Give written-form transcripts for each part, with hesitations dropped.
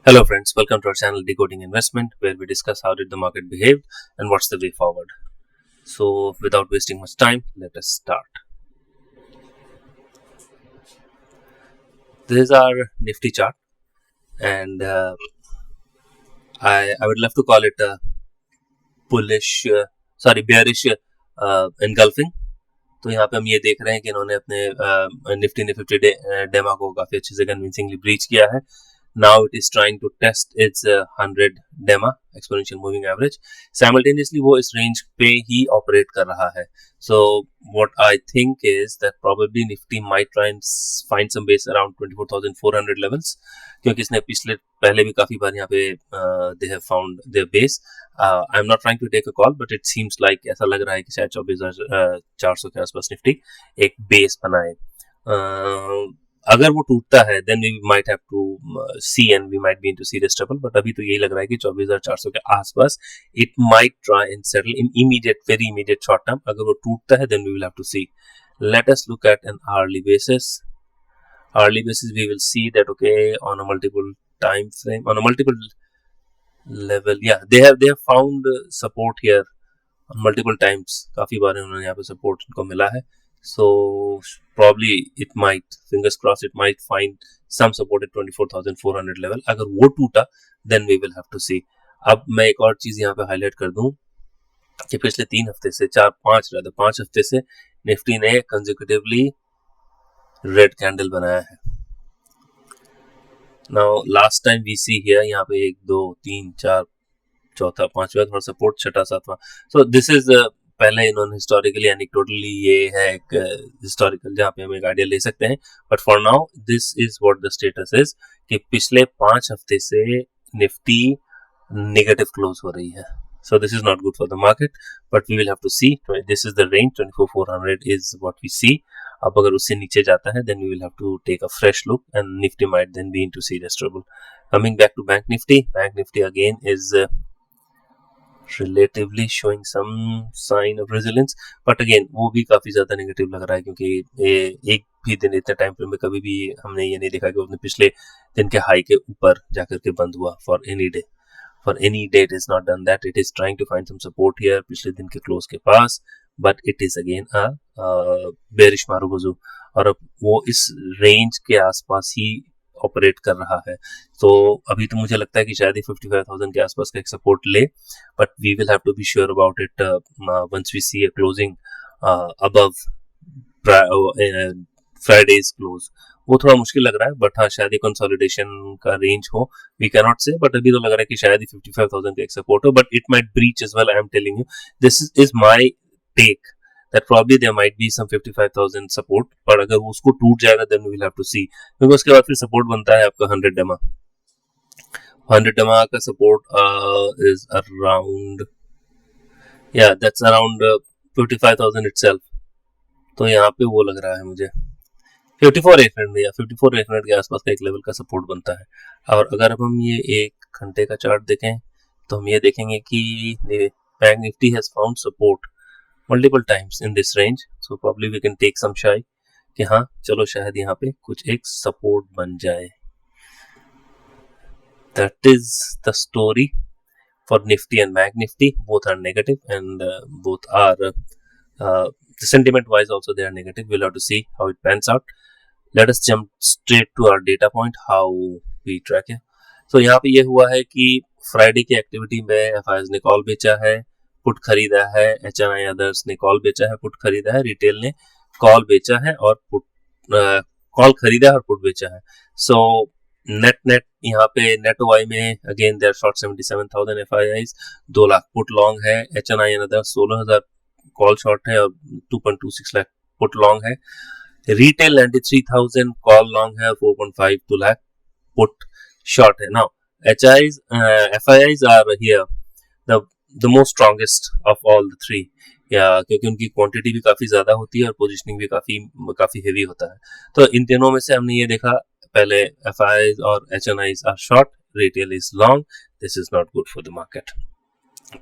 Hello friends, welcome to our channel Decoding Investment, where we discuss how did the market behave and what's the way forward. So without wasting much time, let us start. This is our Nifty chart, and I would love to call it a bearish engulfing. तो यहाँ पे हम ये देख रहे हैं कि इन्होंने अपने निफ्टी ने 50 डे डेमा को काफी अच्छे से कन्विंसिंगली ब्रीच किया है. Now it is trying to test its 100 DEMA exponential moving average. Simultaneously वो इस range पे ही operate कर रहा है. So what I think is that probably Nifty might try and find some base around 24,400 levels, क्योंकि इसने पहले भी काफी बार यहाँ पे they have found their base. I'm not trying to take a call, but it seems like ऐसा लग रहा है कि शायद 24,400 के आसपास निफ्टी एक बेस बनाए. अगर वो टूटता है then we might have to see and we might be into serious trouble, but अभी तो यही लग रहा है कि 24,400 के आसपास it might try and settle in very immediate short term. अगर वो टूटता है then we will have to see. Let us look at an hourly basis. Hourly basis we will see that okay, on a multiple time frame, on a multiple level, yeah, they have found support here on multiple times. काफी बार उन्होंने यहाँ पे support इनको मिला है. So probably it might, fingers crossed, it might find some support at 24,400 level. अगर वो टूटा then we will have to see. अब मैं एक और चीज यहाँ पे हाईलाइट कर दूं कि पिछले 3 हफ्ते से 5 हफ्ते से निफ्टी ने कंसेक्यूटिवली रेड कैंडल बनाया है. Now last time we see here, यहाँ पे 1 2 3 4 चौथा 5वां थोड़ा सपोर्ट, छठा 7वां. So this is पहले इन्होंने हिस्टोरिकली एनिक्डोटली ये है एक हिस्टोरिकल जहाँ पे हम एक आइडिया ले सकते हैं, but for now this is what the status is कि पिछले 5 हफ्ते से निफ्टी नेगेटिव क्लोज हो रही है. So this is not good for the market, but we will have to see. This is the range 24,400 is what we see. अब अगर उससे नीचे जाता है then we will have to take a fresh look and Nifty might then be into serious trouble. Coming back to Bank Nifty again is relatively showing some sign of resilience, but again वो भी काफी ज्यादा negative लग रहा है, क्योंकि एक भी दिन इतने टाइम फ्रेम में कभी भी हमने ये नहीं देखा कि उसने पिछले दिन के हाई के ऊपर जाकर के बंद हुआ. for any day it is not done that. It is trying to find some support here पिछले दिन के क्लोज के पास, but it is again a bearish marubozu, और अब वो इस रेंज के आसपास ही ऑपरेट कर रहा है. तो अभी तो मुझे लगता है कि शायद ही 55,000 के आसपास का एक सपोर्ट ले, but we will have to be sure about it once we see a closing above Friday's close. वो थोड़ा मुश्किल लग रहा है, बट हाँ शायद ही कंसोलिडेशन का रेंज हो, we can not say, but अभी तो लग रहा है कि शायद ही 55,000 का एक सपोर्ट हो, but it might breach as well. I am telling you, this is my take that probably there might be some 55,000 support, पर अगर वो उसको टूट जाएगा then we will have to see, क्योंकि उसके बाद फिर सपोर्ट बनता है आपका 100 डेमा का support is around, yeah, that's around 55,000 itself. तो यहाँ पे वो लग रहा है मुझे 54,800 या 54,800 के आसपास का एक लेवल का सपोर्ट बनता है. और अगर अब हम ये 1 घंटे का चार्ट देखें तो हम ये देखेंगे कि bank Nifty has found support multiple times in this range, so probably we can take some shy कि हाँ चलो शायद यहाँ पे कुछ एक सपोर्ट बन जाए. That is the story for Nifty and Bank Nifty. Both are negative and both are sentiment wise also they are negative. We'll have to see how it pans out. Let us jump straight to our data point, how we track it. So यहाँ पे ये हुआ है कि Friday की activity में FIs ने call बेचा है, पुट खरीदा है, HNI अदर्स ने कॉल बेचा है, पुट खरीदा है, रिटेल ने कॉल बेचा है और कॉल खरीदा है और पुट बेचा है. सो नेट यहाँ पे नेट वाई में again there short 77,000 FIIs, 2 lakh put long है, HNI अदर्स 16,000 कॉल शॉर्ट है और 2.26 लाख पुट लॉन्ग है. रिटेल 93,000 कॉल लॉन्ग है, 4.52 लाख पुट शॉर्ट है. Now FIIs are here the most strongest of all the three, या क्योंकि उनकी क्वांटिटी भी काफी ज्यादा होती है और पोजीशनिंग भी काफी हेवी होता है. तो इन तीनों में से हमने ये देखा, पहले FIIs और HNIs are short, retail is long. This is not good for the market.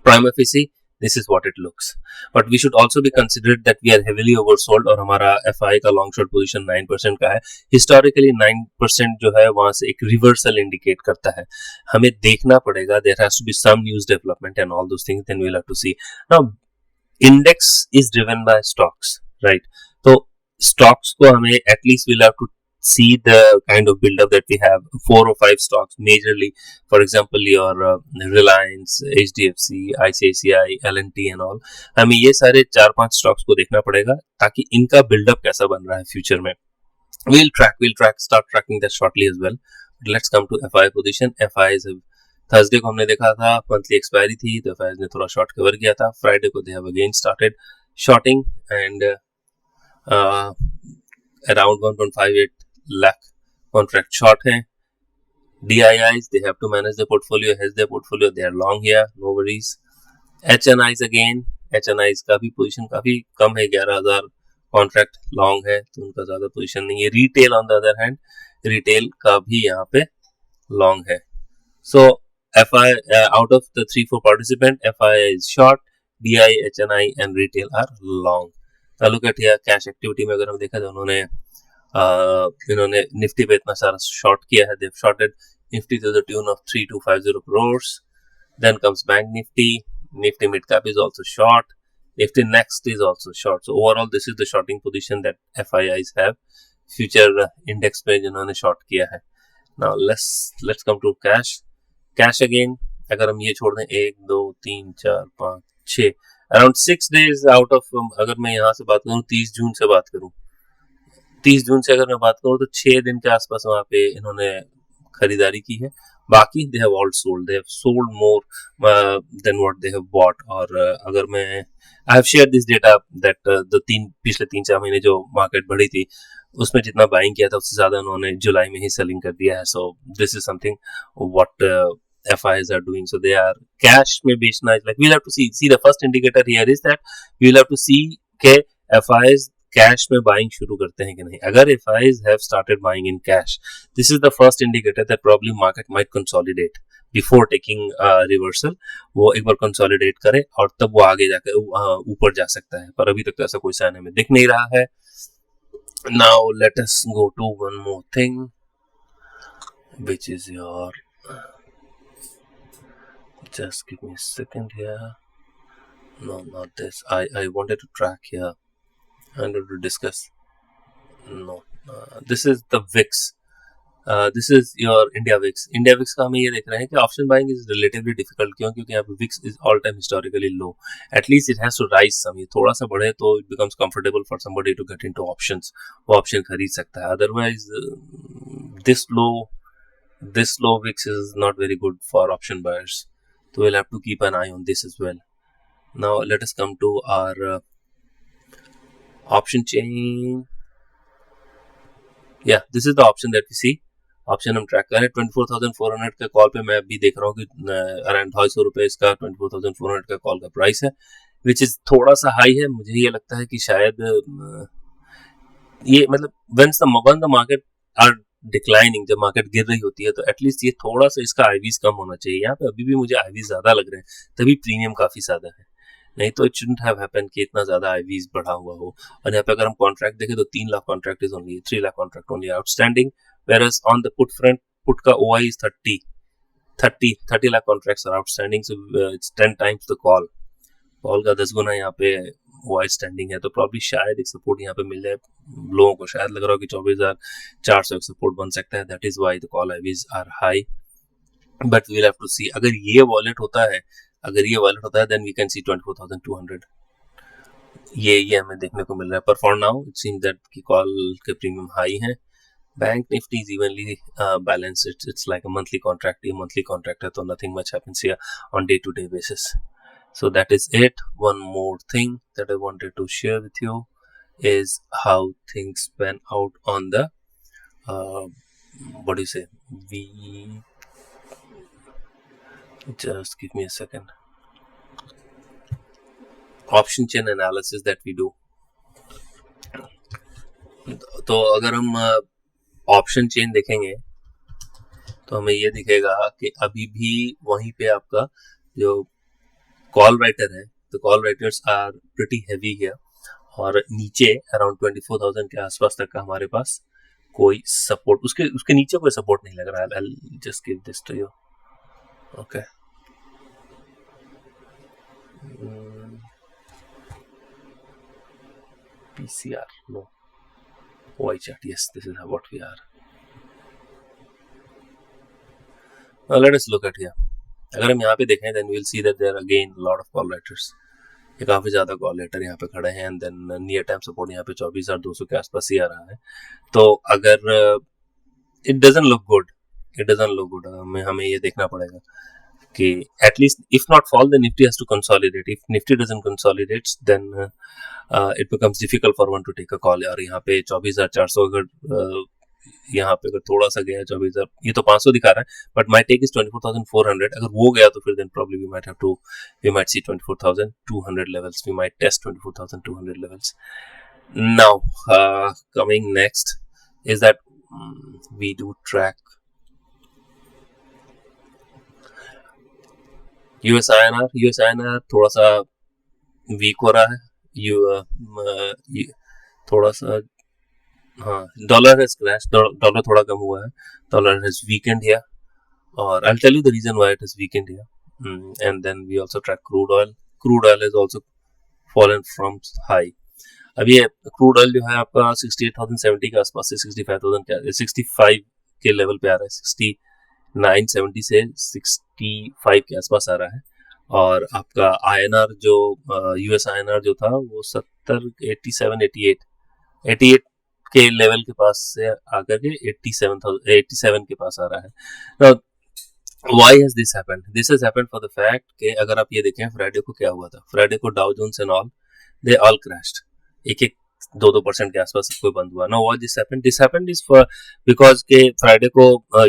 Prime FEC, this is what it looks. But we should also be considered that we are heavily oversold और हमारा FI का long short position 9% का है. Historically 9% जो है वहां से एक reversal indicate करता है. हमें देखना पड़ेगा. There has to be some news development and all those things. Then we'll have to see. Now index is driven by stocks, right? तो stocks को हमें at least we'll have to see the kind of build up that we have. 4 or 5 stocks majorly, for example your Reliance, HDFC, ICICI, L&T and all. हमें ये सारे 4-5 stocks को देखना पड़ेगा ताकि इनका build-up कैसा बन रहा है फ्यूचर में. We'll start tracking that shortly as well. But let's come to FI position. FI is Thursday को हमने देखा था मंथली एक्सपायरी थी तो FI ने थोड़ा शॉर्ट कवर किया था. फ्राइडे को they have again started shorting and around 1.58 lakh contract short है. DIIs they have to manage the portfolio, hedge their portfolio, they are long here, no worries. HNIs again, HNIs का भी position काफी कम है, 11,000 contract long है तो उनका ज्यादा position नहीं है. Retail on the other hand, retail का भी यहाँ पे लॉन्ग है. सो FI out of the 3-4 participant, FI is short, DI, HNI and retail are long. look at here cash activity में अगर हम देखा तो इन्होंने निफ्टी पे इतना सारा शॉर्ट किया है. they've shorted Nifty to the tune of 3250 crores. then comes bank nifty mid cap is also short, nifty next is also short. so overall this is the shorting position that FIIs have. future index पे जिन्होंने short किया है. now let's come to cash again. अगर हम ये छोड़ दें 1 2 3 4 5 6 around 6 days out of अगर मैं यहाँ से बात करूँ 30 जून से बात करूँ 30 जून से अगर मैं बात करूँ तो 6 दिन के आसपास वहां पे इन्होंने खरीदारी की है. बाकी they have all sold, they have sold more than what they have bought. और अगर मैं I have shared this data that पिछले 3-4 महीने जो मार्केट बढ़ी थी उसमें जितना बाइंग किया था उससे ज्यादा उन्होंने जुलाई में ही सेलिंग कर दिया है. so this is something what FIs are doing. so they are cash में बेचना like we'll have to see the first indicator here is that we'll have to see के FIs कैश में बाइंग शुरू करते हैं कि नहीं. अगर FIs have started buying in cash, this is the first indicator that probably market might consolidate before taking reversal. वो एक बार consolidate करे और तब वो आगे जाकर ऊपर जा सकता है, पर अभी तक तो ऐसा कोई साइन हमें दिख नहीं रहा है. Now let us go to one more thing, which is your just give me a second here. No, not this. I wanted to track here. I wanted to discuss. No, this is the VIX. This is your India VIX. India VIX का हमें ये देख रहे हैं कि option buying is relatively difficult. क्यों? क्योंकि यहाँ पे VIX is all time historically low. At least it has to rise some. ये थोड़ा सा बढ़े तो it becomes comfortable for somebody to get into options. वो option खरीद सकता है. Otherwise, this low VIX is not very good for option buyers. So we'll have to keep an eye on this as well. Now let us come to our option chain. Yeah, this is the option that we see. Option हम track करें 24,400 के call पे मैं अभी देख रहा हूँ कि अराउंड 250 रुपए इसका 24,400 का कॉल का प्राइस है, विच इज थोड़ा सा हाई है. मुझे ये लगता है कि शायद ये मतलब when the market are declining, जब मार्केट गिर रही होती है तो एटलीस्ट ये थोड़ा सा इसका आईवीज कम होना चाहिए. यहाँ पे अभी भी मुझे आईवीज ज्यादा लग रहे हैं, तभी प्रीमियम काफी ज्यादा है. नहीं तो इट शुडंट हैव हैपेंड कि इतना ज्यादा आईवीज बढ़ा हुआ हो. और यहाँ पे अगर हम कॉन्ट्रैक्ट देखें तो 3 lakh contract is only 3 lakh contract only outstanding, whereas on the put front, put का OI is 30 lakh contracts are outstanding, so it's 10 times the call का 10 गुना यहाँ पे OI standing है. तो probably शायद एक सपोर्ट यहाँ पे मिल जाए. लोगों को शायद लग रहा हो कि 24,400 एक सपोर्ट बन सकता है. that is why the call IVs are high, but we'll have to see. अगर ये वॉलेट होता है then we can see 24,200. ये हमें देखने को मिल रहा है. पर for now it seems that की कॉल के प्रीमियम हाई है. Bank Nifty is evenly balanced. It's like a monthly contract. A monthly contract है तो nothing much happens here on day-to-day basis. So that is it. One more thing that I wanted to share with you is how things pan out on the what do you say? Just give me a second. Option chain analysis that we do. तो अगर हम option chain देखेंगे तो हमें ये दिखेगा कि अभी भी वहीं पे आपका जो कॉल राइटर है the call writers are pretty heavy here, और नीचे अराउंड 24,000 के आसपास तक का हमारे पास कोई सपोर्ट, उसके नीचे कोई सपोर्ट नहीं लग रहा है. I'll just give this to you. Okay. PCR, no. Y chart, yes, this is what we are. Now let us look at here. अगर हम यहाँ पे देखें, then we'll see that there are again a lot of call letters. ये काफी ज्यादा call letter यहाँ पे खड़े हैं, and then near time support यहाँ पे 24,200 के आसपास ही आ रहा है. तो अगर इट डजंट लुक गुड, हमें ये देखना पड़ेगा कि at least if not fall then Nifty has to consolidate. If Nifty doesn't consolidates then it becomes difficult for one to take a call. और यहाँ पे 24,400 अगर यहाँ पे अगर थोड़ा सा गया 24,000, ये तो 500 दिखा रहा है, बट माई टेक इज 24,400. अगर वो गया तो फिर then probably we might see 24,200 levels. We might test 24,200 levels. Now coming next is that we do track US INR थोड़ा सा वीक हो रहा है. थोड़ा सा हाँ, डॉलर हैज क्रैश, डॉलर थोड़ा कम हुआ है, डॉलर हैज वीकेंड हियर, और I will tell you the reason why it has weakened here. And then we also track crude oil has also fallen from high. अब ये crude oil जो है आपका 68,070 के आसपास से 65 के लेवल पे आ रहा है. 6970 से 65 के आसपास आ रहा है. और आपका INR जो US INR जो था वो 88 के लेवल के पास से आकर के 87 के पास आ रहा है. Now, why has this happened? This has happened for the fact कि अगर आप ये देखें फ्राइडे को क्या हुआ था. फ्राइडे को Dow Jones and all they all crashed. एक 2% के आसपास सब कोई बंद हुआ. Now why this happened? This happened is for because के फ्राइडे को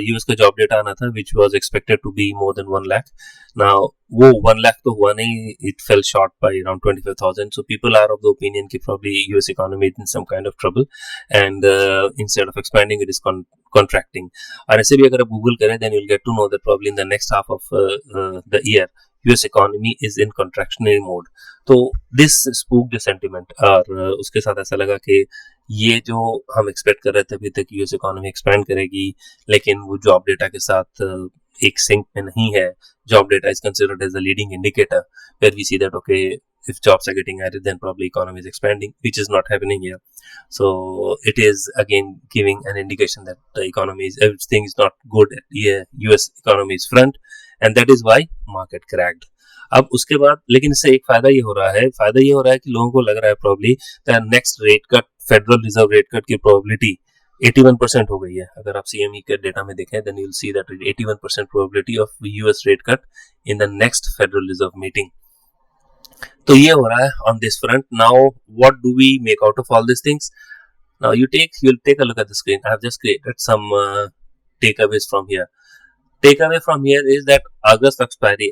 यूएस का जॉब डेटा आना था which was expected to be more than 1 lakh. Now वो 1 lakh तो हुआ नहीं, it fell short by around 25,000. So people are of the opinion कि probably US economy is in some kind of trouble, and instead of expanding it is contracting. और ऐसे भी अगर आप गूगल करें then you'll get to know that probably in the next half of the year US economy is in contractionary mode. तो this spooked the sentiment. और उसके साथ ऐसा लगा कि ये जो हम एक्सपेक्ट कर रहे थे अभी तक यूएस इकोनॉमी एक्सपैंड करेगी, लेकिन वो जॉब डेटा के साथ एक सिंक में नहीं है. Job data is considered as the leading indicator where we see that okay if jobs are getting added then probably economy is expanding, which is not happening here. So it is again giving an indication that the economy is, everything is not good at US economy's front, and that is why market cracked. अब उसके बाद लेकिन इससे एक फायदा ये हो रहा है कि लोगों को लग रहा है probably the next rate cut, federal reserve rate cut की प्रोबेबिलिटी 81% हो गई है. अगर आप CME के डेटा में देखें then you'll see that 81% probability of US rate cut in the next Federal Reserve meeting. तो ये हो रहा है on this front. Now what do we make out of all these things? Now you'll take a look at the screen. I have just created some takeaways from here. Takeaway from here is that August expiry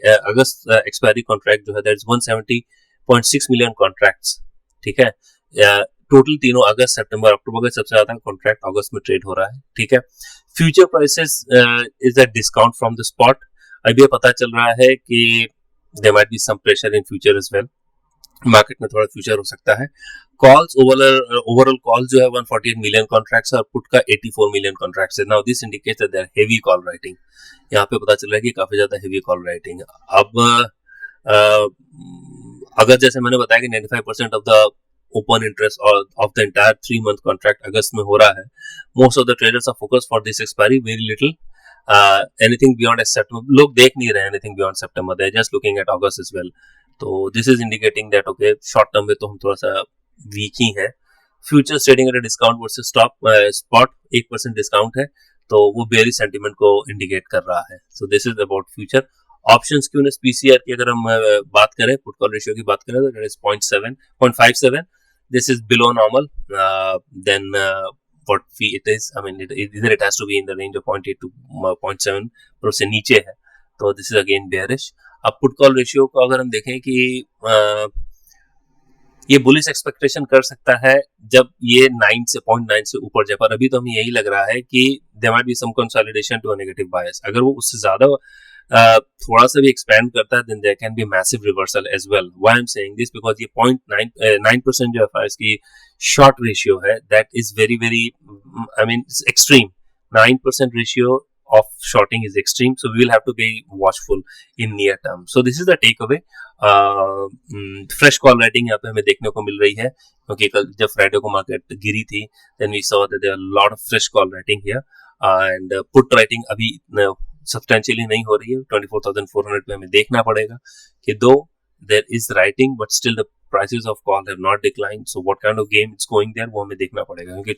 contract जो है that is 170.6 million contracts. ठीक है, total तीनों अगस्त सितंबर अक्टूबर का सबसे ज्यादा contract अगस्त में ट्रेड हो रहा है. ठीक है, future prices is a discount from the spot. अभी ये पता चल रहा है कि there might be some pressure in future as well. Market में थोड़ा फ्यूचर हो सकता है. कॉल्स ओवरऑल कॉल्स जो है 148 मिलियन कॉन्ट्रैक्ट्स और पुट का 84 मिलियन कॉन्ट्रैक्ट्स है. Now this indicates that there heavy call writing. यहाँ पे पता चल रहा है कि काफी ज्यादा हेवी कॉल राइटिंग. अब अगर जैसे मैंने बताया कि 95% of the open interest of the entire 3 month contract अगस्त में हो रहा है. Most of the traders are focused for this expiry. Very little anything beyond September, लोग देख नहीं रहे anything beyond September, they are just looking at August as well. तो this is indicating that okay, short term में तो हम थोड़ा सा weak ही है. Futures trading at a discount versus spot 1% discount है, तो वो bearish sentiment को indicate कर रहा है. So this is about future. Options QNS PCR की अगर हम बात करें, put call ratio की बात करें तो that is 0.57. This is below normal. Then what it is, I mean either it has to be in the range of 0.8 to 0.7 पर उससे नीचे है, तो this is again bearish. अब पुट कॉल रेशियो को अगर हम देखें कि ये बुलिश एक्सपेक्टेशन कर सकता है जब ये 9 से 0.9 से ऊपर जाए, पर अभी तो हमें यही लग रहा है कि there might be some consolidation to a negative bias. अगर वो उससे ज्यादा थोड़ा सा भी एक्सपेंड करता है, then there can be massive reversal as well. Why I'm saying this, because ये 0.9% जो है इसकी short ratio है, that is very very, I mean it's extreme. 9% ratio of shorting is extreme, so we will have to be watchful in near term. So this is the takeaway. Fresh call writing यहाँ पे हमें देखने को मिल रही है, क्योंकि कल जब फ्राइडे को मार्केट गिरी थी, then we saw that there are a lot of fresh call writing here, and put writing अभी सब्सटेंशियली नहीं हो रही है. 24,400 पे हमें देखना पड़ेगा कि दो there is writing but still the prices of call have not declined, so what kind of game it's going there वो हमें देखना पड़ेगा, क्योंकि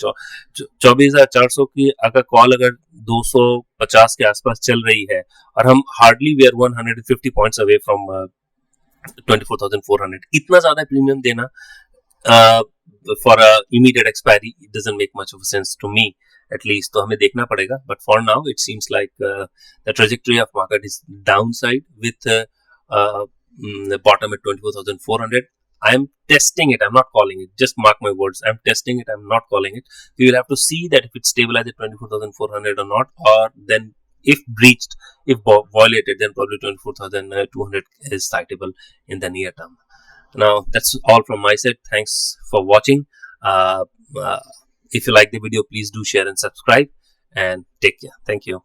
24,400 की अगर कॉल अगर 250 के आसपास चल रही है और हम hardly we are 150 points away from 24,400, इतना ज्यादा प्रीमियम देना for immediate expiry doesn't make much of a sense to me at least. तो हमें देखना पड़ेगा, but for now it seems like the trajectory of market is downside with the bottom at 24,400. I'm testing it, I'm not calling it, just mark my words, I'm testing it, I'm not calling it. We will have to see that if it's stabilized at 24,400 or not, or then if breached, if violated, then probably 24,200 is citable in the near term. Now that's all from my side. Thanks for watching. If you like the video, please do share and subscribe, and take care. Thank you.